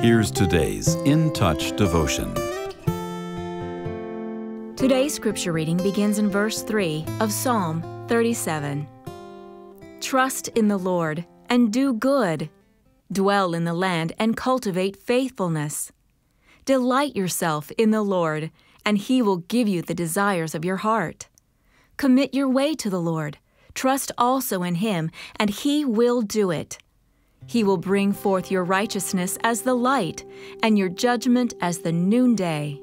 Here's today's In Touch devotion. Today's scripture reading begins in verse 3 of Psalm 37. Trust in the Lord and do good. Dwell in the land and cultivate faithfulness. Delight yourself in the Lord, and He will give you the desires of your heart. Commit your way to the Lord. Trust also in Him, and He will do it. He will bring forth your righteousness as the light, and your judgment as the noonday.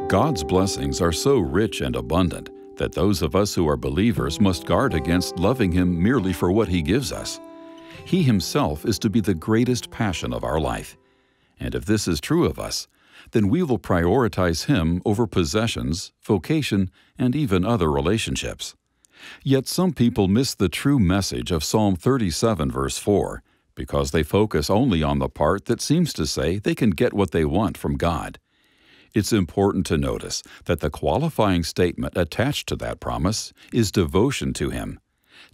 God's blessings are so rich and abundant that those of us who are believers must guard against loving Him merely for what He gives us. He Himself is to be the greatest passion of our life. And if this is true of us, then we will prioritize Him over possessions, vocation, and even other relationships. Yet some people miss the true message of Psalm 37 verse 4 because they focus only on the part that seems to say they can get what they want from God. It's important to notice that the qualifying statement attached to that promise is devotion to Him.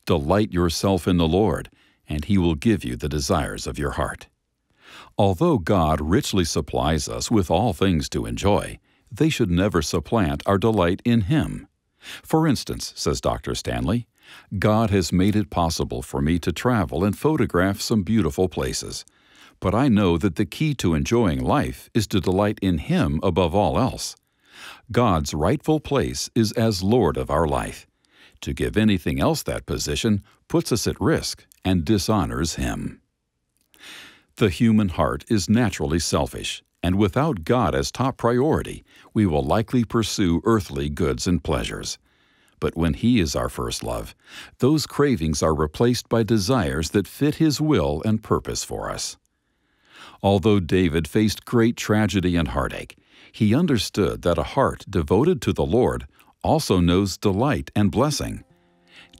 Delight yourself in the Lord, and He will give you the desires of your heart. Although God richly supplies us with all things to enjoy, they should never supplant our delight in Him. For instance, says Dr. Stanley, God has made it possible for me to travel and photograph some beautiful places. But I know that the key to enjoying life is to delight in Him above all else. God's rightful place is as Lord of our life. To give anything else that position puts us at risk and dishonors Him. The human heart is naturally selfish, and without God as top priority, we will likely pursue earthly goods and pleasures. But when He is our first love, those cravings are replaced by desires that fit His will and purpose for us. Although David faced great tragedy and heartache, he understood that a heart devoted to the Lord also knows delight and blessing.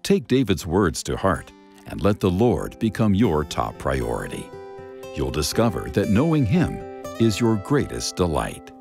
Take David's words to heart and let the Lord become your top priority. You'll discover that knowing Him is your greatest delight.